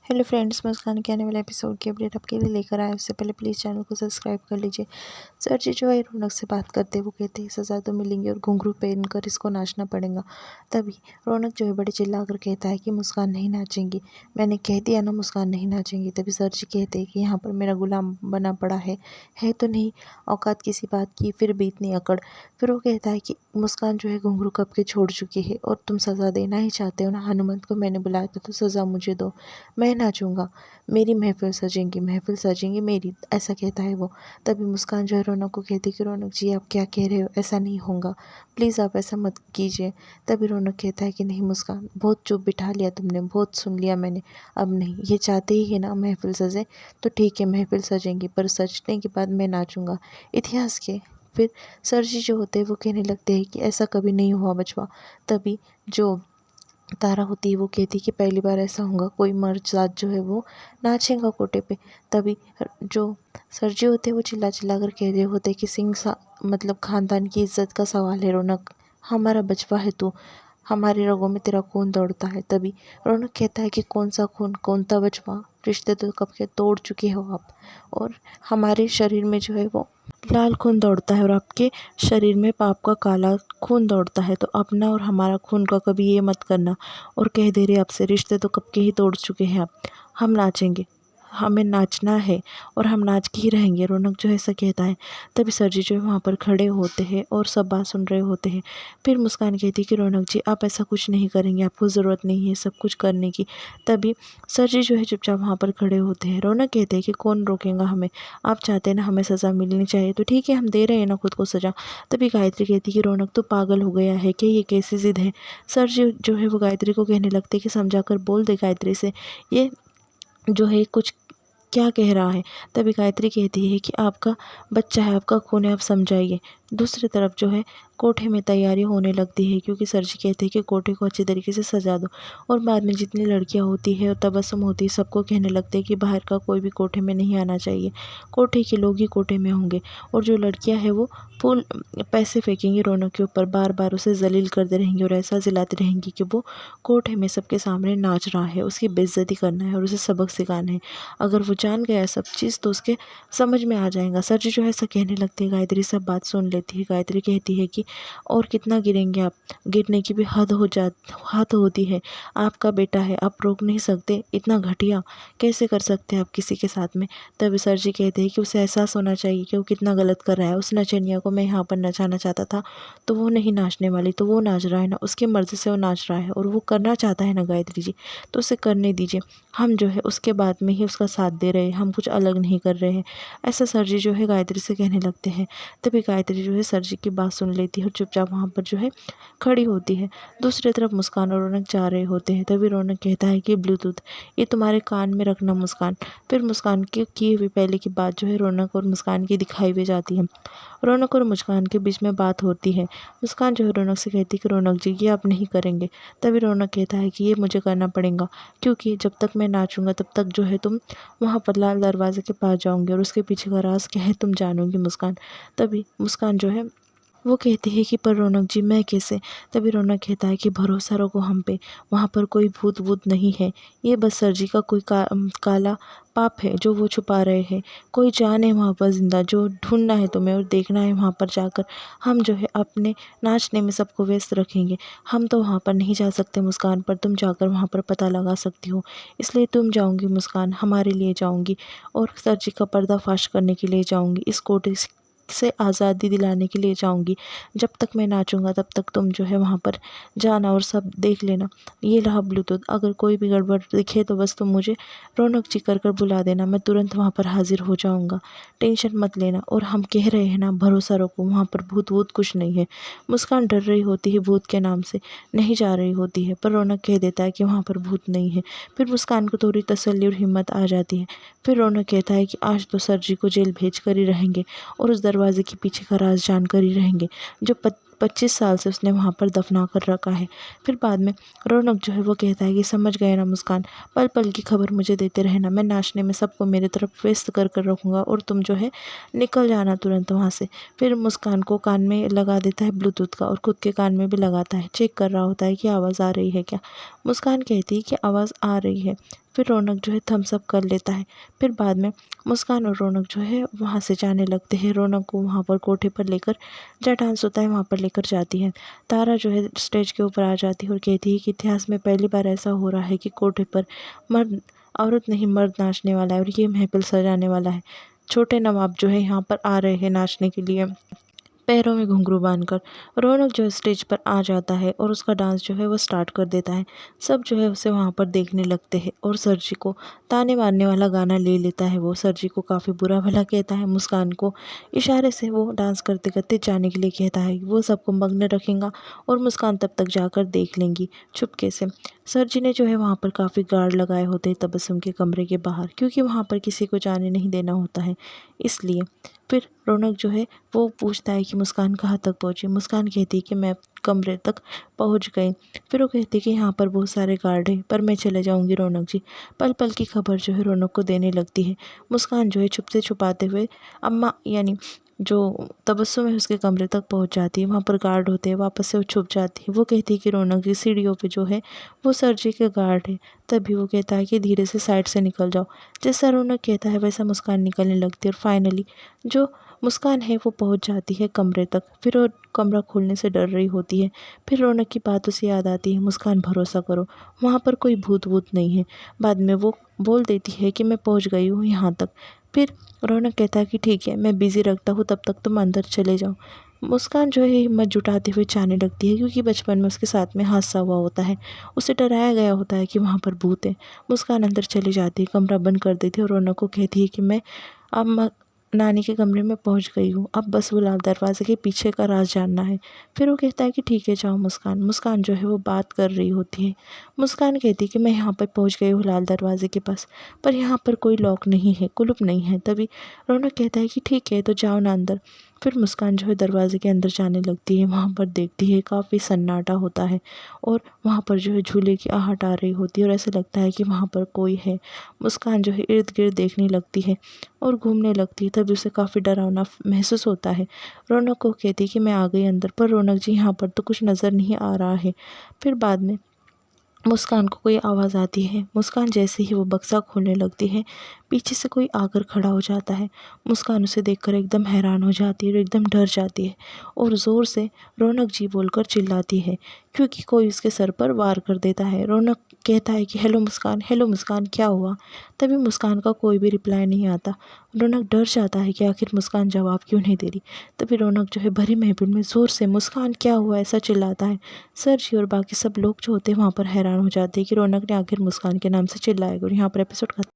Hello friends, मुस्कान के आने वाले एपिसोड की अपडेट आपके लिए लेकर आए। उससे पहले प्लीज़ चैनल को सब्सक्राइब कर लीजिए। सर जी जो है रौनक से बात करते हैं, वो कहते हैं सज़ा तो मिलेंगी और घुंघरू पहनकर इसको नाचना पड़ेगा। तभी रौनक जो है बड़े चिल्ला कर कहता है कि मुस्कान नहीं नाचेंगी। मैंने कह दिया ना मुस्कान नहीं नाचेंगी। तभी सर जी कहते हैं कि यहाँ पर मेरा गुलाम बना पड़ा है तो नहीं औकात किसी बात की, फिर भी इतनी अकड़। फिर वो कहता है कि मुस्कान जो है घुंघरू कब के छोड़ चुकी है और तुम सज़ा देना ही चाहते हो ना। हनुमंत को मैंने बुलाया था तो सज़ा मुझे दो, मैं नाचूँगा, मेरी महफ़िल सजेंगी मेरी, ऐसा कहता है वो। तभी मुस्कान जो है रौनक को कहती है कि रौनक जी आप क्या कह रहे हो, ऐसा नहीं होगा, प्लीज़ आप ऐसा मत कीजिए। तभी रौनक कहता है कि नहीं मुस्कान, बहुत चुप बिठा लिया तुमने, बहुत सुन लिया मैंने, अब नहीं। ये चाहते ही है ना महफ़िल सजे, तो ठीक है महफ़िल सजेंगी, पर सजने के बाद मैं नाचूँगा। इतिहास के फिर सर जी जो होते हैं वो कहने लगते हैं कि ऐसा कभी नहीं हुआ बचवा। तभी जो तारा होती है वो कहती है कि पहली बार ऐसा होगा, कोई मर्द जात जो है वो नाचेगा कोटे पे। तभी जो सरजी होते हैं वो चिल्ला चिल्ला कर कह रहे होते हैं कि मतलब खानदान की इज्जत का सवाल है रौनक, हमारा बचवा है तू, हमारे रगों में तेरा खून दौड़ता है। तभी रौनक कहता है कि कौन सा खून, कौन सा बचवा, रिश्ते तो कब के तोड़ चुके हो आप, और हमारे शरीर में जो है वो लाल खून दौड़ता है और आपके शरीर में पाप का काला खून दौड़ता है। तो अपना और हमारा खून का कभी ये मत करना। और कह दे रहे आपसे, रिश्ते तो कब के ही तोड़ चुके हैं आप। हम नाचेंगे, हमें नाचना है और हम नाच के ही रहेंगे, रौनक जो है ऐसा कहता है। तभी सर जी जो है वहाँ पर खड़े होते हैं और सब बात सुन रहे होते हैं। फिर मुस्कान कहती है कि रौनक जी आप ऐसा कुछ नहीं करेंगे, आपको ज़रूरत नहीं है सब कुछ करने की। तभी सर जी जो है चुपचाप वहाँ पर खड़े होते हैं। रौनक कहते हैं कि कौन रोकेगा हमें, आप चाहते हैं ना हमें सज़ा मिलनी चाहिए, तो ठीक है हम दे रहे हैं ना खुद को सज़ा। तभी गायत्री कहती है कि रौनक तो पागल हो गया है कि ये कैसी ज़िद है। सर जी जो है वो गायत्री को कहने लगते हैं कि समझा कर बोल दे गायत्री से, ये जो है कुछ क्या कह रहा है। तभी गायत्री कहती है कि आपका बच्चा है, आपका खून है, आप समझाइए। दूसरी तरफ जो है कोठे में तैयारी होने लगती है, क्योंकि सर जी कहते हैं कि कोठे को अच्छी तरीके से सजा दो। और बाद में जितनी लड़कियां होती है और तबस्सुम होती है, सबको कहने लगते हैं कि बाहर का कोई भी कोठे में नहीं आना चाहिए, कोठे के लोग ही कोठे में होंगे। और जो लड़कियां हैं वो फुल पैसे फेंकेंगी रौनक के ऊपर, बार बार उसे जलील करते रहेंगी और ऐसा जिलाती रहेंगी कि वो कोठे में सबके सामने नाच रहा है, उसकी बेइज्जती करना है और उसे सबक सिखाना है। अगर वो जान गया सब चीज़ तो उसके समझ में आ जाएगा। सर जी जो है ऐसा कहने लगती है। गायत्री सब बात सुन लेती है। गायत्री कहती है कि और कितना गिरेंगे आप, गिरने की भी हद होती है। आपका बेटा है, आप रोक नहीं सकते, इतना घटिया कैसे कर सकते हैं आप किसी के साथ में। तभी सर जी कहते हैं कि उसे एहसास होना चाहिए कि वो कितना गलत कर रहा है। उस नचनिया को मैं यहाँ पर नचाना चाहता था तो वो नहीं नाचने वाली, तो वो नाच रहा है ना, उसकी मर्ज़ी से वो नाच रहा है और वो करना चाहता है ना गायत्री जी, तो उसे करने दीजिए। हम जो है उसके बाद में ही उसका साथ दे रहे हैं, हम कुछ अलग नहीं कर रहे हैं, ऐसा सर जी जो है गायत्री से कहने लगते हैं। तभी गायत्री जो है सर जी की बात सुन लेती है और चुपचाप वहाँ पर जो है खड़ी होती है। दूसरी तरफ मुस्कान और रौनक जा रहे होते हैं। तभी रौनक कहता है कि ब्लूटूथ ये तुम्हारे कान में रखना मुस्कान। फिर मुस्कान की हुई पहले की बात जो है रौनक और मुस्कान की दिखाई भी जाती है। रौनक और मुस्कान के बीच में बात होती है। मुस्कान जो है रौनक से कहती है कि रौनक जी ये आप नहीं करेंगे। तभी रौनक कहता है कि ये मुझे करना पड़ेगा, क्योंकि जब तक मैं नाचूंगा तब तक जो है तुम वहाँ पर लाल दरवाजे के पास जाओगे और उसके पीछे का राज क्या है तुम जानोगी मुस्कान। तभी मुस्कान जो है वो कहती है कि पर रौनक जी मैं कैसे। तभी रौनक कहता है कि भरोसा रखो हम पे, वहाँ पर कोई भूत वूत नहीं है, ये बस सर जी का कोई काला पाप है जो वो छुपा रहे हैं। कोई जान है वहाँ पर जिंदा, जो ढूंढना है तुम्हें और देखना है वहाँ पर जाकर। हम जो है अपने नाचने में सबको व्यस्त रखेंगे। हम तो वहाँ पर नहीं जा सकते मुस्कान, पर तुम जाकर वहाँ पर पता लगा सकती हो, इसलिए तुम जाऊँगी मुस्कान, हमारे लिए जाऊँगी और सर जी का पर्दाफाश करने के लिए जाऊँगी, इस कोटे से आज़ादी दिलाने के लिए जाऊँगी। जब तक मैं नाचूँगा तब तक तुम जो है वहाँ पर जाना और सब देख लेना। ये रहा ब्लूटूथ, अगर कोई भी गड़बड़ दिखे तो बस तुम मुझे रौनक जी कर बुला देना, मैं तुरंत वहाँ पर हाजिर हो जाऊँगा, टेंशन मत लेना। और हम कह रहे हैं ना, भरोसा रखो, वहाँ पर भूत वूत कुछ नहीं है। मुस्कान डर रही होती है भूत के नाम से, नहीं जा रही होती है, पर रौनक कह देता है कि वहाँ पर भूत नहीं है। फिर मुस्कान को थोड़ी तसल्ली और हिम्मत आ जाती है। फिर रौनक कहता है कि आज तो सर जी को जेल भेज कर ही रहेंगे और उस दरवाजे के पीछे का राज जानकर ही रहेंगे, जो 25 साल से उसने वहाँ पर दफना कर रखा है। फिर बाद में रौनक जो है वो कहता है कि समझ गए ना मुस्कान, पल पल की खबर मुझे देते रहना, मैं नाचने में सबको मेरे तरफ व्यस्त कर रखूँगा और तुम जो है निकल जाना तुरंत वहाँ से। फिर मुस्कान को कान में लगा देता है ब्लूटूथ का और खुद के कान में भी लगाता है, चेक कर रहा होता है कि आवाज़ आ रही है क्या। मुस्कान कहती है कि आवाज़ आ रही है, फिर रौनक जो है थम्स अप कर लेता है। फिर बाद में मुस्कान और रौनक जो है वहाँ से जाने लगते हैं। रौनक को वहाँ पर कोठे पर लेकर, जहाँ डांस होता है वहाँ पर लेकर जाती है। तारा जो है स्टेज के ऊपर आ जाती है और कहती है कि इतिहास में पहली बार ऐसा हो रहा है कि कोठे पर मर्द औरत नहीं मर्द नाचने वाला है और ये महफिल सजाने वाला है। छोटे नवाब जो है यहाँ पर आ रहे हैं नाचने के लिए, पैरों में घुंघरू बांधकर। रौनक जो है स्टेज पर आ जाता है और उसका डांस जो है वो स्टार्ट कर देता है। सब जो है उसे वहाँ पर देखने लगते हैं और सर जी को ताने मारने वाला गाना ले लेता है। वो सर जी को काफ़ी बुरा भला कहता है। मुस्कान को इशारे से वो डांस करते करते जाने के लिए कहता है। वो सबको मग्न रखेगा और मुस्कान तब तक जाकर देख लेंगी चुपके से। सर जी ने जो है वहाँ पर काफ़ी गार्ड लगाए होते हैं तबस्सुम के कमरे के बाहर, क्योंकि वहाँ पर किसी को जाने नहीं देना होता है इसलिए। फिर रौनक जो है वो पूछता है कि मुस्कान कहाँ तक पहुँची। मुस्कान कहती है कि मैं कमरे तक पहुँच गई। फिर वो कहती है कि यहाँ पर बहुत सारे गार्ड हैं पर मैं चले जाऊँगी रौनक जी। पल पल की खबर जो है रौनक को देने लगती है। मुस्कान जो है छुप से छुपाते हुए अम्मा यानी जो तबस्सुम है उसके कमरे तक पहुँच जाती है। वहाँ पर गार्ड होते हैं, वापस से वो छुप जाती है। वो कहती है कि रौनक जी सीढ़ियों पे जो है वो सर जी के गार्ड है। तभी वो कहता है कि धीरे से साइड से निकल जाओ। जैसा रौनक कहता है वैसा मुस्कान निकलने लगती है और फाइनली जो मुस्कान है वो पहुंच जाती है कमरे तक। फिर वो कमरा खोलने से डर रही होती है। फिर रौनक की बात उसे याद आती है, मुस्कान भरोसा करो वहाँ पर कोई भूत वूत नहीं है। बाद में वो बोल देती है कि मैं पहुँच गई हूँ यहाँ तक। फिर रौनक कहता है कि ठीक है मैं बिज़ी रखता हूँ, तब तक तुम अंदर चले जाओ। मुस्कान जो है हिम्मत जुटाते हुए जाने लगती है, क्योंकि बचपन में उसके साथ में हादसा हुआ होता है। उसे डराया गया होता है कि वहाँ पर भूत है। मुस्कान अंदर चली जाती है, कमरा बंद कर देती है और रौनक को कहती है कि मैं अब नानी के कमरे में पहुंच गई हूँ, अब बस वो लाल दरवाजे के पीछे का राज जानना है। फिर वो कहता है कि ठीक है जाओ मुस्कान। मुस्कान जो है वो बात कर रही होती है। मुस्कान कहती है कि मैं यहाँ पर पहुँच गई हूँ लाल दरवाजे के पास, पर यहाँ पर कोई लॉक नहीं है, कुलूप नहीं है। तभी रौनक कहता है कि ठीक है तो जाओ ना अंदर। फिर मुस्कान जो है दरवाजे के अंदर जाने लगती है। वहाँ पर देखती है काफ़ी सन्नाटा होता है और वहाँ पर जो है झूले की आहट आ रही होती है और ऐसा लगता है कि वहाँ पर कोई है। मुस्कान जो है इर्द गिर्द देखने लगती है और घूमने लगती है। तभी उसे काफ़ी डरावना महसूस होता है। रौनक को कहती है कि मैं आ गई अंदर, पर रौनक जी यहाँ पर तो कुछ नज़र नहीं आ रहा है। फिर बाद में मुस्कान को कोई आवाज़ आती है। मुस्कान जैसे ही वो बक्सा खोलने लगती है, पीछे से कोई आकर खड़ा हो जाता है। मुस्कान उसे देखकर एकदम हैरान हो जाती है और एकदम डर जाती है और ज़ोर से रौनक जी बोलकर चिल्लाती है, क्योंकि कोई उसके सर पर वार कर देता है। रौनक कहता है कि हेलो मुस्कान क्या हुआ। तभी मुस्कान का कोई भी रिप्लाई नहीं आता। रौनक डर जाता है कि आखिर मुस्कान जवाब क्यों नहीं दे रही। तभी रौनक जो है भरी महफिल में ज़ोर से मुस्कान क्या हुआ ऐसा चिल्लाता है। सर जी और बाकी सब लोग जो होते हैं वहाँ पर हैरान हो जाते हैं कि रौनक ने आखिर मुस्कान के नाम से चिल्लाया। और यहाँ पर एपिसोड खत्म।